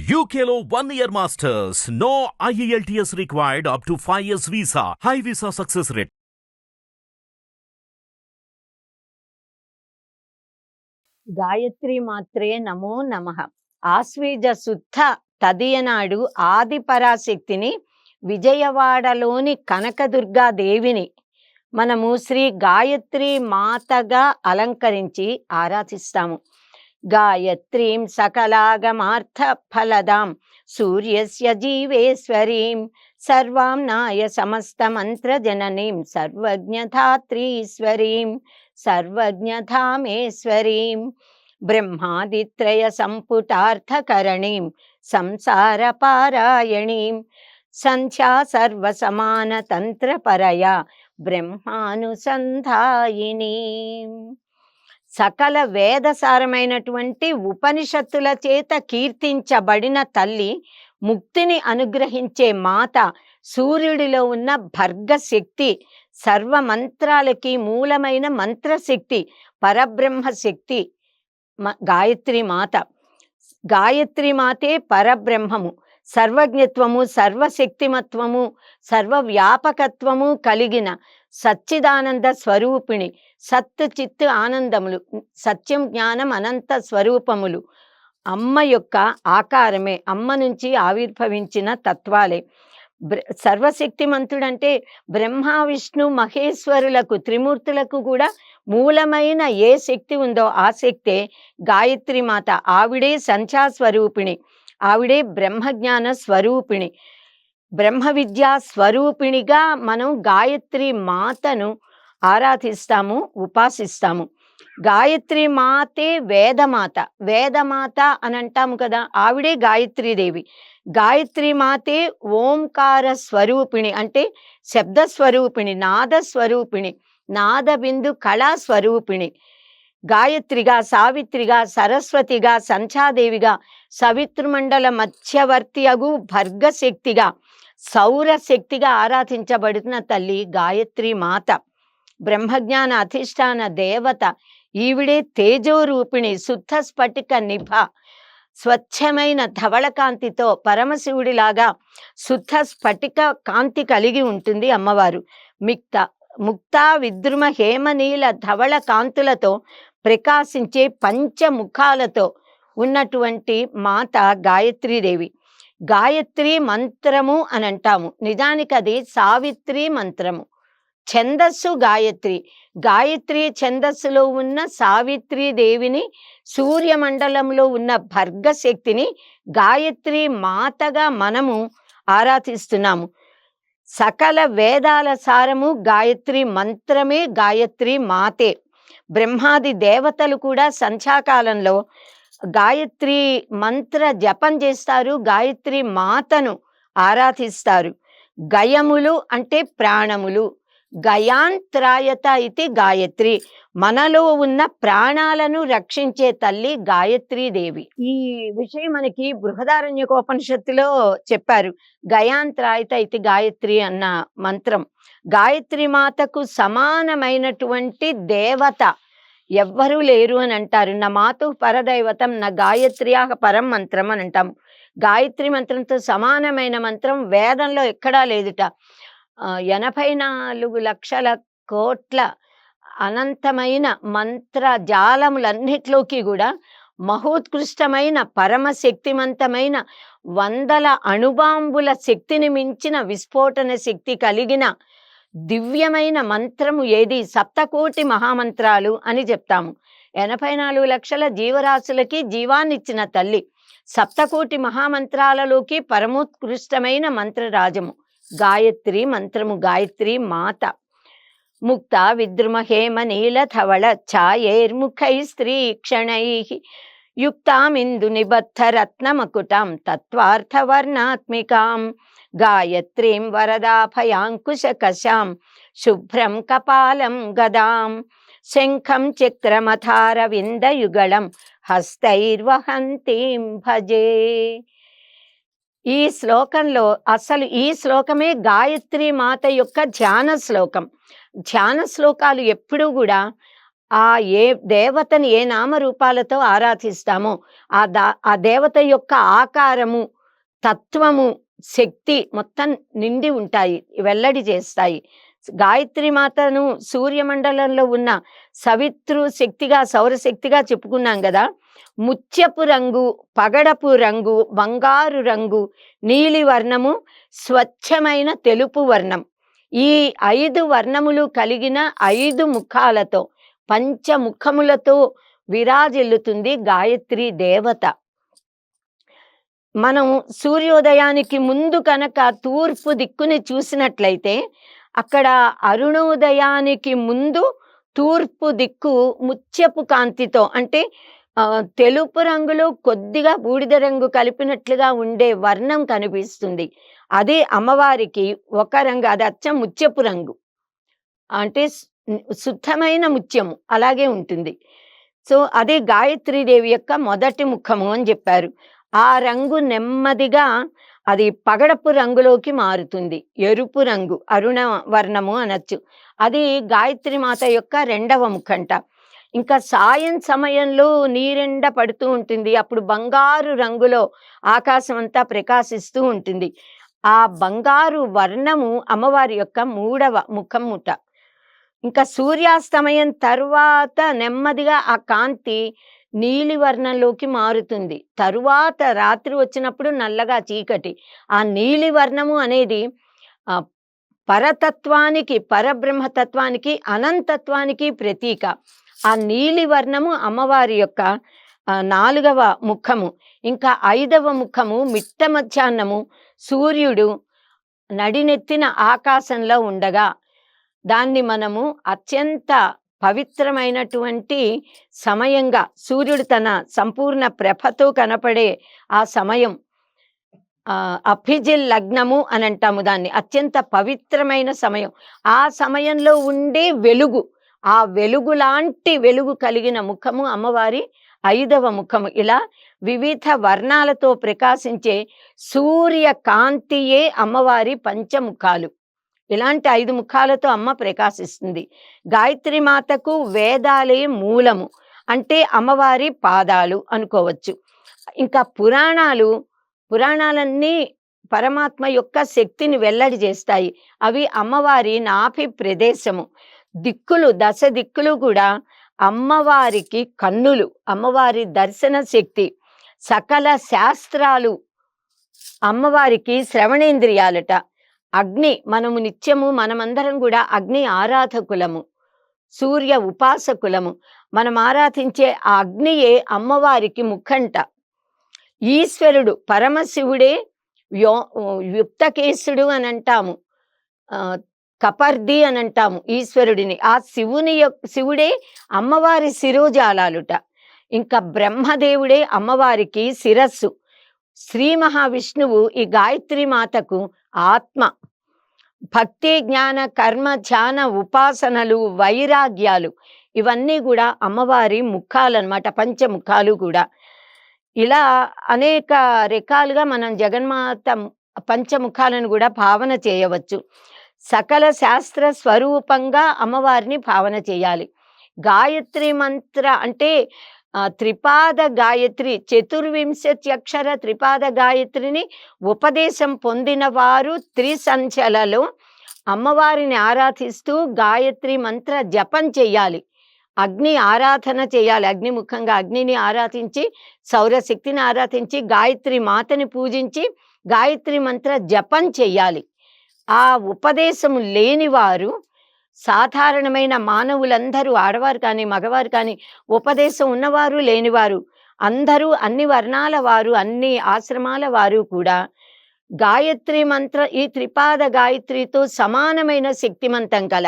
UKLO 1 year masters. No IELTS required up to 5 years visa. High visa success rate. Gayatri మాత్రే నమో నమః. ఆశ్వీజ శుద్ధ తదియనాడు ఆది పరాశక్తిని విజయవాడలోని కనకదుర్గా దేవిని మనము శ్రీ గాయత్రి మాతగా అలంకరించి ఆరాధిస్తాము. గాయత్రీం సకలాగమార్థ ఫలదాం సూర్యస్య జీవేశ్వరీం సర్వాంనాయ సమస్త మంత్ర జననీం సర్వజ్ఞధాత్రీశ్వరీం సర్వజ్ఞధామేశ్వరీం బ్రహ్మాదిత్రయ సంపుటార్థకరణీం సంసారపారాయణీం సంధ్యా సర్వసమాన తంత్రపరయా బ్రహ్మానుసంధాయినీం. సకల వేదసారమైనటువంటి ఉపనిషత్తుల చేత కీర్తించబడిన తల్లి, ముక్తిని అనుగ్రహించే మాత, సూర్యుడిలో ఉన్న భర్గశక్తి, సర్వమంత్రాలకి మూలమైన మంత్రశక్తి, పరబ్రహ్మ శక్తి గాయత్రి మాత. గాయత్రి మాతే పరబ్రహ్మము, సర్వజ్ఞత్వము, సర్వశక్తిమత్వము, సర్వవ్యాపకత్వము కలిగిన సచ్చిదానంద స్వరూపిణి. సత్ చిత్ ఆనందములు, సత్యం జ్ఞానం అనంత స్వరూపములు అమ్మ యొక్క ఆకారమే, అమ్మ నుంచి ఆవిర్భవించిన తత్వాలే. సర్వశక్తిమంతుడంటే బ్రహ్మ విష్ణు మహేశ్వరులకు, త్రిమూర్తులకు కూడా మూలమైన ఏ శక్తి ఉందో ఆ శక్తే గాయత్రి మాత. ఆవిడే సంధ్యాస్వరూపిణి, ఆవిడే బ్రహ్మజ్ఞాన స్వరూపిణి, బ్రహ్మ విద్యా స్వరూపిణిగా మనం గాయత్రి మాతను ఆరాధిస్తాము, ఉపాసిస్తాము. గాయత్రి మాతే వేదమాత. వేదమాత అని అంటాము కదా, ఆవిడే గాయత్రీదేవి. గాయత్రి మాతే ఓంకార స్వరూపిణి, అంటే శబ్దస్వరూపిణి, నాదస్వరూపిణి, నాదబిందు కళా స్వరూపిణి. గాయత్రిగా, సావిత్రిగా, సరస్వతిగా, సంధ్యాదేవిగా, సవితృమండల మధ్యవర్తి అగు భర్గశక్తిగా, సౌరశక్తిగా ఆరాధించబడుతున్న తల్లి గాయత్రి మాత. బ్రహ్మజ్ఞాన అధిష్టాన దేవత ఈవిడే. తేజోరూపిణి, శుద్ధ స్ఫటిక నిభ, స్వచ్ఛమైన ధవళ కాంతితో పరమశివుడిలాగా శుద్ధ స్ఫటిక కాంతి కలిగి ఉంటుంది అమ్మవారు. ముక్తా విద్రుమ హేమనీల ధవళ కాంతులతో ప్రకాశించే పంచముఖాలతో ఉన్నటువంటి మాత గాయత్రీదేవి. గాయత్రి మంత్రము అని అంటాము, నిజానికి అది సావిత్రి మంత్రము. ఛందస్సు గాయత్రి. గాయత్రి ఛందస్సులో ఉన్న సావిత్రి దేవిని, సూర్యమండలంలో ఉన్న భర్గశక్తిని గాయత్రి మాతగా మనము ఆరాధిస్తున్నాము. సకల వేదాల సారము గాయత్రి మంత్రమే, గాయత్రి మాతే. బ్రహ్మాది దేవతలు కూడా సంధ్యాకాలంలో గాయత్రి మంత్ర జపం చేస్తారు, గాయత్రి మాతను ఆరాధిస్తారు. గయములు అంటే ప్రాణములు. గయాంత్రాయత ఇది గాయత్రి. మనలో ఉన్న ప్రాణాలను రక్షించే తల్లి గాయత్రీదేవి. ఈ విషయం మనకి బృహదారణ్యకోపనిషత్తులో చెప్పారు. గయాంత్రాయత ఇది గాయత్రి అన్న మంత్రం. గాయత్రి మాతకు సమానమైనటువంటి దేవత ఎవ్వరూ లేరు అని అంటారు. నా మాతు పరదైవతం, నా గాయత్ర్యా పరం మంత్రం అని అంటాము. గాయత్రి మంత్రంతో సమానమైన మంత్రం వేదంలో ఎక్కడా లేదుట. 84 లక్షల కోట్ల అనంతమైన మంత్ర జాలములన్నిట్లోకి కూడా మహోత్కృష్టమైన, పరమశక్తిమంతమైన, 100 అణుబాంబుల శక్తిని మించిన విస్ఫోటన శక్తి కలిగిన దివ్యమైన మంత్రము ఏది? సప్తకోటి మహామంత్రాలు అని చెప్తాము. 84 లక్షల జీవరాశులకి జీవాన్నిచ్చిన తల్లి. సప్తకోటి మహామంత్రాలలోకి పరమోత్కృష్టమైన మంత్రరాజము గాయత్రి మంత్రము, గాయత్రి మాత. ముక్త విద్రుమ హేమ నీల ధవళ ఛాయైర్ముఖై స్త్రీ క్షణై యుక్తామిందు నిబద్ధ రత్నమకుటాం తత్వార్థవర్ణాత్మికాం గాయత్రీం వరదాభయాంకుశకశాం శుభ్రం కపాలం గదాం శంఖం చక్రమథారవిందయుగళం హస్తైర్వహంతీం భజే. ఈ శ్లోకంలో అసలు ఈ శ్లోకమే గాయత్రి మాత యొక్క ధ్యాన శ్లోకం. ధ్యాన శ్లోకాలు ఎప్పుడూ కూడా ఆ ఏ దేవతని ఏ నామరూపాలతో ఆరాధిస్తామో ఆ దేవత యొక్క ఆకారము, తత్వము, శక్తి మొత్తం నిండి ఉంటాయి, వెల్లడి చేస్తాయి. గాయత్రి మాతను సూర్యమండలంలో ఉన్న సవితృ శక్తిగా, సౌరశక్తిగా చెప్పుకున్నాం గదా! ముత్యపు రంగు, పగడపు రంగు, బంగారు రంగు, నీలి వర్ణము, స్వచ్ఛమైన తెలుపు వర్ణం. ఈ 5 వర్ణములు కలిగిన 5 ముఖాలతో, పంచముఖములతో విరాజిల్లుతుంది గాయత్రి దేవత. మనం సూర్యోదయానికి ముందు కనుక తూర్పు దిక్కుని చూసినట్లయితే, అక్కడ అరుణోదయానికి ముందు తూర్పు దిక్కు ముత్యపు కాంతితో, అంటే తెలుపు రంగులో కొద్దిగా బూడిద రంగు కలిపినట్లుగా ఉండే వర్ణం కనిపిస్తుంది. అది అమ్మవారికి ఒక రంగు, అది అచ్చం ముత్యపు రంగు. అంటే శుద్ధమైన ముత్యము అలాగే ఉంటుంది. సో అదే గాయత్రీదేవి యొక్క మొదటి ముఖము అని చెప్పారు. ఆ రంగు నెమ్మదిగా అది పగడపు రంగులోకి మారుతుంది. ఎరుపు రంగు, అరుణ వర్ణము అనొచ్చు. అది గాయత్రి మాత యొక్క 2వ ముఖంట. ఇంకా సాయం సమయంలో నీరెండ పడుతూ ఉంటుంది. అప్పుడు బంగారు రంగులో ఆకాశం అంతా ప్రకాశిస్తూ ఉంటుంది. ఆ బంగారు వర్ణము అమ్మవారి యొక్క 3వ ముఖముట. ఇంకా సూర్యాస్తమయం తర్వాత నెమ్మదిగా ఆ కాంతి నీలి వర్ణంలోకి మారుతుంది. తరువాత రాత్రి వచ్చినప్పుడు నల్లగా చీకటి. ఆ నీలి వర్ణము అనేది పరతత్వానికి, పరబ్రహ్మతత్వానికి, అనంతత్వానికి ప్రతీక. ఆ నీలి వర్ణము అమ్మవారి యొక్క 4వ ముఖము. ఇంకా 5వ ముఖము మిట్ట మధ్యాహ్నము సూర్యుడు నడినెత్తిన ఆకాశంలో ఉండగా, దాన్ని మనము అత్యంత పవిత్రమైనటువంటి సమయంగా, సూర్యుడు తన సంపూర్ణ ప్రభతో కనపడే ఆ సమయం, అభిజిల్ లగ్నము అని అంటాము దాన్ని. అత్యంత పవిత్రమైన సమయం. ఆ సమయంలో ఉండే వెలుగు, ఆ వెలుగు లాంటి వెలుగు కలిగిన ముఖము అమ్మవారి 5వ ముఖము. ఇలా వివిధ వర్ణాలతో ప్రకాశించే సూర్యకాంతియే అమ్మవారి పంచముఖాలు. ఇలాంటి 5 ముఖాలతో అమ్మ ప్రకాశిస్తుంది. గాయత్రి మాతకు వేదాలే మూలము, అంటే అమ్మవారి పాదాలు అనుకోవచ్చు. ఇంకా పురాణాలన్నీ పరమాత్మ యొక్క శక్తిని వెల్లడి చేస్తాయి. అవి అమ్మవారి నాభి ప్రదేశము. దిక్కులు, 10 దిక్కులు కూడా అమ్మవారికి కన్నులు, అమ్మవారి దర్శన శక్తి. సకల శాస్త్రాలు అమ్మవారికి శ్రవణేంద్రియాలట. అగ్ని, మనము నిత్యము మనమందరం కూడా అగ్ని ఆరాధకులము, సూర్య ఉపాసకులము. మనం ఆరాధించే ఆ అగ్నియే అమ్మవారికి ముఖంట. ఈశ్వరుడు పరమశివుడే యుక్తకేశుడు అని అంటాము, కపర్ది అని అంటాము ఈశ్వరుడిని. ఆ శివుడే అమ్మవారి శిరోజాలాలుట. ఇంకా బ్రహ్మదేవుడే అమ్మవారికి శిరస్సు. శ్రీ మహావిష్ణువు ఈ గాయత్రి మాతకు ఆత్మ. భక్తి, జ్ఞాన, కర్మ, ధ్యాన, ఉపాసనలు, వైరాగ్యాలు ఇవన్నీ కూడా అమ్మవారి ముఖాలన్నమాట, పంచముఖాలు కూడా. ఇలా అనేక రకాలుగా మనం జగన్మాత పంచముఖాలను కూడా భావన చేయవచ్చు. సకల శాస్త్ర స్వరూపంగా అమ్మవారిని భావన చేయాలి. గాయత్రి మంత్ర అంటే త్రిపాద గాయత్రి, 24 అక్షర త్రిపాద గాయత్రిని ఉపదేశం పొందిన వారు త్రిసంధ్యలలో అమ్మవారిని ఆరాధిస్తూ గాయత్రి మంత్ర జపం చెయ్యాలి. అగ్ని ఆరాధన చేయాలి. అగ్నిముఖంగా అగ్నిని ఆరాధించి, సౌరశక్తిని ఆరాధించి, గాయత్రి మాతని పూజించి గాయత్రి మంత్ర జపం చెయ్యాలి. ఆ ఉపదేశము లేనివారు, సాధారణమైన మానవులందరూ, ఆడవారు కానీ మగవారు కానీ, ఉపదేశం ఉన్నవారు లేనివారు అందరూ, అన్ని వర్ణాల వారు, అన్ని ఆశ్రమాల వారు కూడా గాయత్రి మంత్ర, ఈ త్రిపాద గాయత్రితో సమానమైన శక్తిమంతం కల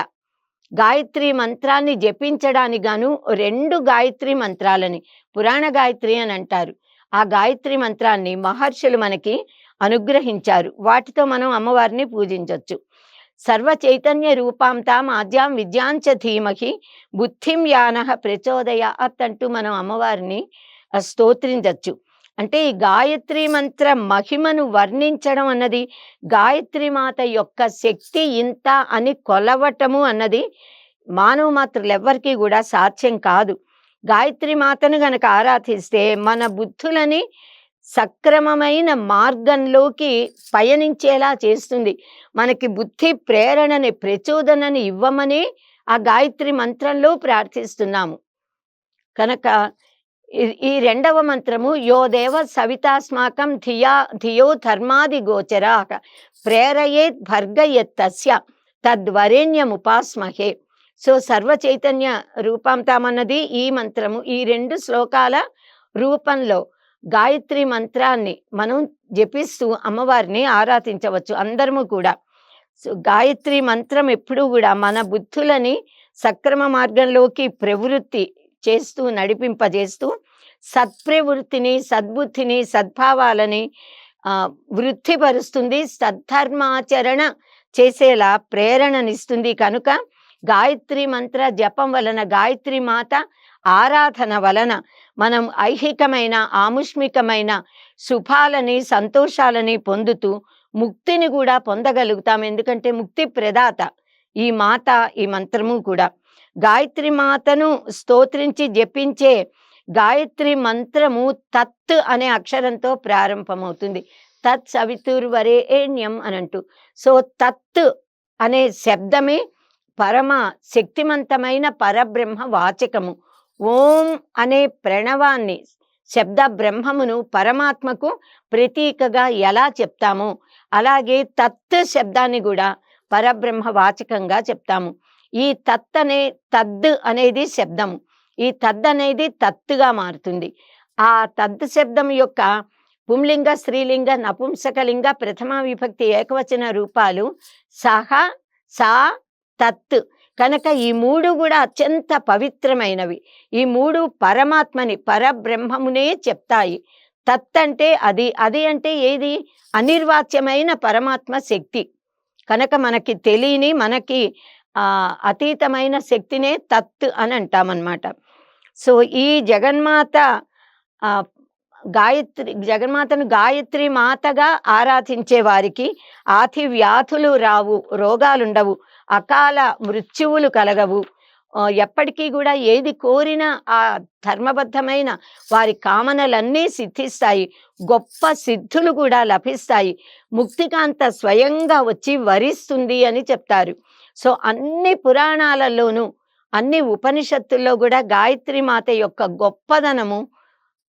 గాయత్రి మంత్రాన్ని జపించడానికి గాను 2 గాయత్రి మంత్రాలని పురాణ గాయత్రి అని అంటారు. ఆ గాయత్రి మంత్రాన్ని మహర్షులు మనకి అనుగ్రహించారు. వాటితో మనం అమ్మవారిని పూజించవచ్చు. సర్వ చైతన్య రూపాం తాం ఆద్యాం విద్యాంచ ధీమహి బుద్ధిం యానః ప్రచోదయాత్ అంటూ మనం అమ్మవారిని స్తోత్రించవచ్చు. అంటే ఈ గాయత్రి మంత్ర మహిమను వర్ణించడం అన్నది, గాయత్రి మాత యొక్క శక్తి ఇంత అని కొలవటము అన్నది మానవ మాత్రులెవ్వరికీ కూడా సాధ్యం కాదు. గాయత్రి మాతను గనక ఆరాధిస్తే మన బుద్ధులని సక్రమమైన మార్గంలోకి పయనించేలా చేస్తుంది. మనకి బుద్ధి ప్రేరణని, ప్రచోదనని ఇవ్వమని ఆ గాయత్రి మంత్రంలో ప్రార్థిస్తున్నాము. కనుక ఈ రెండవ మంత్రము యో దేవ సవితాస్మాకం ధియో ధర్మాది గోచరాః ప్రేరయేత్ భర్గయత్తస్య తద్వరేణ్యముపాస్మహే. సో సర్వ చైతన్య రూపాంతమన్నది ఈ మంత్రము. ఈ 2 శ్లోకాల రూపంలో గాయత్రి మంత్రాన్ని మనం జపిస్తూ అమ్మవారిని ఆరాధించవచ్చు అందరము కూడా. సో గాయత్రి మంత్రం ఎప్పుడూ కూడా మన బుద్ధులని సక్రమ మార్గంలోకి ప్రవృత్తి చేస్తూ, నడిపింపజేస్తూ సత్ప్రవృత్తిని, సద్బుద్ధిని, సద్భావాలని వృద్ధిపరుస్తుంది. సద్ధర్మాచరణ చేసేలా ప్రేరణనిస్తుంది. కనుక గాయత్రి మంత్ర జపం వలన, గాయత్రి మాత ఆరాధన వలన మనం ఐహికమైన, ఆముష్మికమైన శుభాలని, సంతోషాలని పొందుతూ ముక్తిని కూడా పొందగలుగుతాం. ఎందుకంటే ముక్తి ప్రదాత ఈ మాత, ఈ మంత్రము కూడా. గాయత్రి మాతను స్తోత్రించి జపించే గాయత్రి మంత్రము తత్ అనే అక్షరంతో ప్రారంభమవుతుంది. తత్ సవితుర్వరేణ్యం అనంటూ. సో తత్ అనే శబ్దమే పరమ శక్తిమంతమైన పరబ్రహ్మ వాచకము. ఓం అనే ప్రణవాన్ని, శబ్ద బ్రహ్మమును పరమాత్మకు ప్రతీకగా ఎలా చెప్తామో అలాగే తత్ శబ్దాన్ని కూడా పరబ్రహ్మ వాచకంగా చెప్తాము. ఈ తద్ అనేది శబ్దము. ఈ తద్ అనేది తత్తుగా మారుతుంది. ఆ తద్ శబ్దం యొక్క పుంలింగ, స్త్రీలింగ, నపుంసకలింగ, ప్రథమ విభక్తి ఏకవచన రూపాలు సహ, సా, తత్. కనుక ఈ 3 కూడా అత్యంత పవిత్రమైనవి. ఈ 3 పరమాత్మని, పరబ్రహ్మమునే చెప్తాయి. తత్ అంటే అది, అది అంటే ఏది? అనిర్వాచ్యమైన పరమాత్మ శక్తి. కనుక మనకి తెలియని, మనకి అతీతమైన శక్తినే తత్ అని అంటామన్నమాట. సో ఈ జగన్మాత జగన్మాతను గాయత్రి మాతగా ఆరాధించే వారికి ఆతి వ్యాధులు రావు, రోగాలుండవు, అకాల మృత్యువులు కలగవు. ఎప్పటికీ కూడా ఏది కోరినా ఆ ధర్మబద్ధమైన వారి కామనలన్నీ సిద్ధిస్తాయి. గొప్ప సిద్ధులు కూడా లభిస్తాయి. ముక్తికాంత స్వయంగా వచ్చి వరిస్తుంది అని చెప్తారు. సో అన్ని పురాణాలలోనూ, అన్ని ఉపనిషత్తుల్లో కూడా గాయత్రి మాత యొక్క గొప్పదనము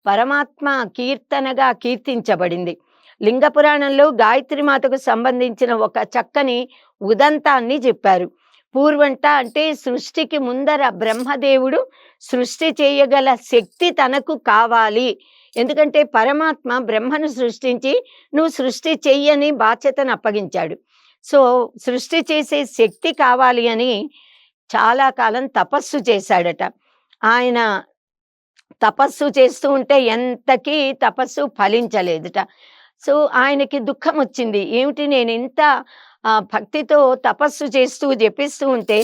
పరమాత్మ కీర్తనగా కీర్తించబడింది. లింగ పురాణంలో గాయత్రి మాతకు సంబంధించిన ఒక చక్కని ఉదంతాన్ని చెప్పారు. పూర్వంట అంటే సృష్టికి ముందర బ్రహ్మదేవుడు సృష్టి చేయగల శక్తి తనకు కావాలి. ఎందుకంటే పరమాత్మ బ్రహ్మను సృష్టించి నువ్వు సృష్టి చెయ్యని బాధ్యతను అప్పగించాడు. సో సృష్టి చేసే శక్తి కావాలి అని చాలా కాలం తపస్సు చేశాడట. ఆయన తపస్సు చేస్తూ ఉంటే ఎంతకీ తపస్సు ఫలించలేదుట. సో ఆయనకి దుఃఖం వచ్చింది. ఏమిటి, నేను ఇంత భక్తితో తపస్సు చేస్తూ జపిస్తూ ఉంటే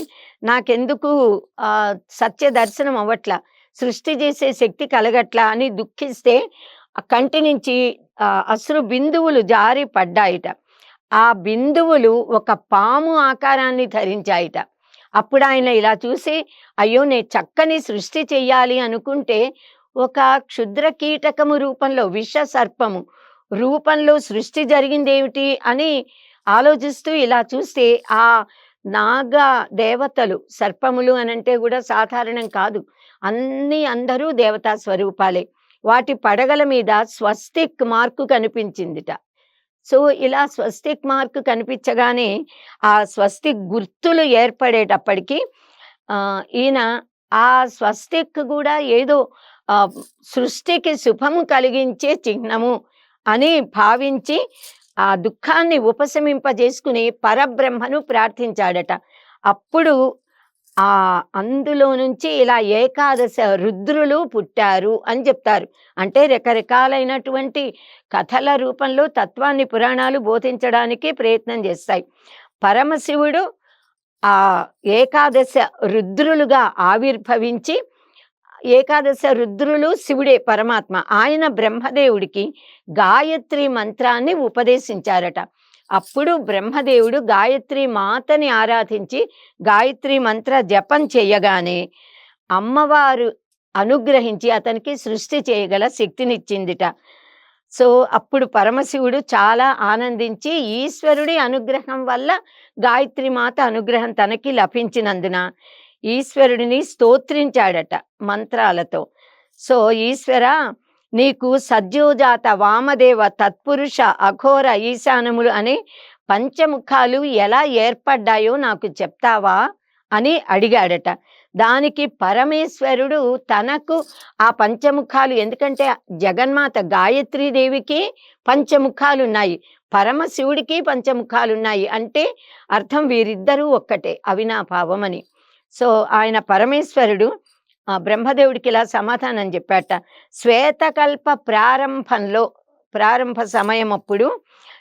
నాకెందుకు సత్య దర్శనం అవ్వట్లా, సృష్టి చేసే శక్తి కలగట్లా అని దుఃఖిస్తే కంటి నుంచి అశ్రు బిందువులు జారి పడ్డాయిట. ఆ బిందువులు ఒక పాము ఆకారాన్ని ధరించాయిట. అప్పుడు ఆయన ఇలా చూసి, అయ్యో నేను చక్కని సృష్టి చెయ్యాలి అనుకుంటే ఒక క్షుద్ర కీటకము రూపంలో, విష సర్పము రూపంలో సృష్టి జరిగిందేమిటి అని ఆలోచిస్తూ ఇలా చూస్తే ఆ నాగ దేవతలు, సర్పములు అనంటే కూడా సాధారణం కాదు, అందరూ దేవతా స్వరూపాలే. వాటి పడగల మీద స్వస్తిక్ మార్కు కనిపించిందిట. సో ఇలా స్వస్తిక్ మార్కు కనిపించగానే ఆ స్వస్తిక్ గుర్తులు ఏర్పడేటప్పటికీ ఈయన ఆ స్వస్తిక్ కూడా ఏదో సృష్టికి శుభము కలిగించే చిహ్నము అని భావించి ఆ దుఃఖాన్ని ఉపశమింపజేసుకుని పరబ్రహ్మను ప్రార్థించాడట. అప్పుడు అందులో నుంచి ఇలా ఏకాదశ రుద్రులు పుట్టారు అని చెప్తారు. అంటే రకరకాలైనటువంటి కథల రూపంలో తత్వాన్ని పురాణాలు బోధించడానికి ప్రయత్నం చేస్తాయి. పరమశివుడు ఆ ఏకాదశ రుద్రులుగా ఆవిర్భవించి, ఏకాదశ రుద్రులు శివుడే పరమాత్మ, ఆయన బ్రహ్మదేవుడికి గాయత్రి మంత్రాన్ని ఉపదేశించారట. అప్పుడు బ్రహ్మదేవుడు గాయత్రి మాతని ఆరాధించి గాయత్రి మంత్ర జపం చేయగానే అమ్మవారు అనుగ్రహించి అతనికి సృష్టి చేయగల శక్తినిచ్చిందిట. సో, అప్పుడు పరమశివుడు చాలా ఆనందించి ఈశ్వరుడి అనుగ్రహం వల్ల గాయత్రి మాత అనుగ్రహం తనకి లభించినందున ఈశ్వరుడిని స్తోత్రించాడట మంత్రాలతో. సో, ఈశ్వరా, నీకు సద్యోజాత, వామదేవ, తత్పురుష, అఘోర, ఈశానములు అనే పంచముఖాలు ఎలా ఏర్పడ్డాయో నాకు చెప్తావా అని అడిగాడట. దానికి పరమేశ్వరుడు తనకు ఆ పంచముఖాలు, ఎందుకంటే జగన్మాత గాయత్రీదేవికి పంచముఖాలున్నాయి, పరమశివుడికి పంచముఖాలున్నాయి అంటే అర్థం వీరిద్దరూ ఒక్కటే, అవినాభావం అని. సో, ఆయన పరమేశ్వరుడు బ్రహ్మదేవుడికి ఇలా సమాధానం చెప్పాట. శ్వేతకల్ప ప్రారంభ సమయం అప్పుడు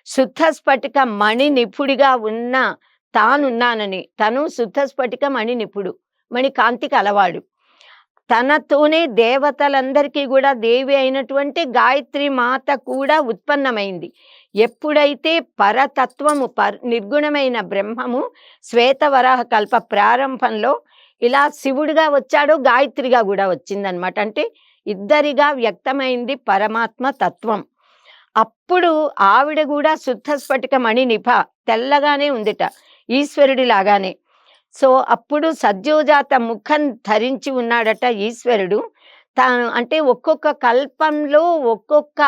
శుద్ధ స్ఫటిక మణి నిపుడిగా ఉన్న తానున్నానని, తను శుద్ధ స్ఫటిక మణి నిపుడు, మణి కాంతికి అలవాడు. తనతోనే దేవతలందరికీ కూడా దేవి అయినటువంటి గాయత్రి మాత కూడా ఉత్పన్నమైంది. ఎప్పుడైతే పరతత్వము నిర్గుణమైన బ్రహ్మము శ్వేతవరాహ కల్ప ప్రారంభంలో ఇలా శివుడిగా వచ్చాడో గాయత్రిగా కూడా వచ్చిందనమాట. అంటే ఇద్దరిగా వ్యక్తమైంది పరమాత్మ తత్వం. అప్పుడు ఆవిడ కూడా శుద్ధ స్ఫటిక మణి నిభ, తెల్లగానే ఉందిట ఈశ్వరుడి లాగానే. సో, అప్పుడు సద్యోజాత ముఖం ధరించి ఉన్నాడట ఈశ్వరుడు. తాను అంటే ఒక్కొక్క కల్పంలో ఒక్కొక్క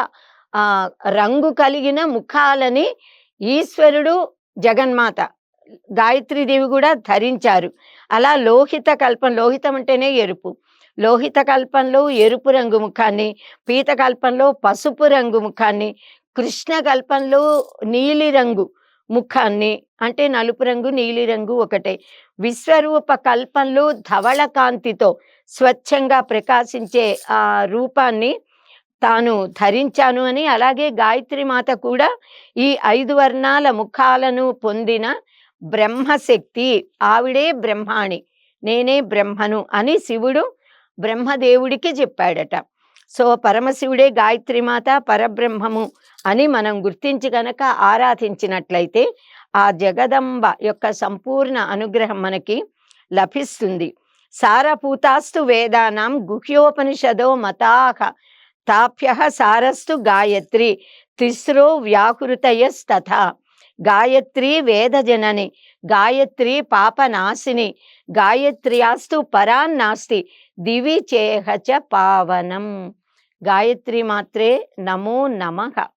రంగు కలిగిన ముఖాలని ఈశ్వరుడు, జగన్మాత, గాయత్రీదేవి కూడా ధరించారు. అలా లోహిత కల్పం, లోహితం అంటేనే ఎరుపు, లోహిత కల్పంలో ఎరుపు రంగు ముఖాన్ని, పీత కల్పంలో పసుపు రంగు ముఖాన్ని, కృష్ణ కల్పంలో నీలి రంగు ముఖాన్ని, అంటే నలుపు రంగు నీలి రంగు ఒకటే, విశ్వరూప కల్పంలో ధవళ కాంతితో స్వచ్ఛంగా ప్రకాశించే ఆ రూపాన్ని తాను ధరించాను అని. అలాగే గాయత్రి మాత కూడా ఈ 5 వర్ణాల ముఖాలను పొందిన బ్రహ్మశక్తి, ఆవిడే బ్రహ్మాణి, నేనే బ్రహ్మను అని శివుడు బ్రహ్మదేవుడికి చెప్పాడట. సో, పరమశివుడే గాయత్రి మాత, పరబ్రహ్మము అని మనం గుర్తించి గనక ఆరాధించినట్లయితే ఆ జగదంబ యొక్క సంపూర్ణ అనుగ్రహం మనకి లభిస్తుంది. సారభూతాస్తు వేదానాం గుహ్యోపనిషదో మతాః తాభ్యః సారస్తు గాయత్రి తిస్రో వ్యాహృతయస్తథా. గాయత్రి వేదజనని, గాయత్రి పాపనాశిని, గాయత్ర్యాస్తు పరాన్నాస్తి దివి చేహ చ పావనం. గాయత్రి మాత్రే నమో నమః.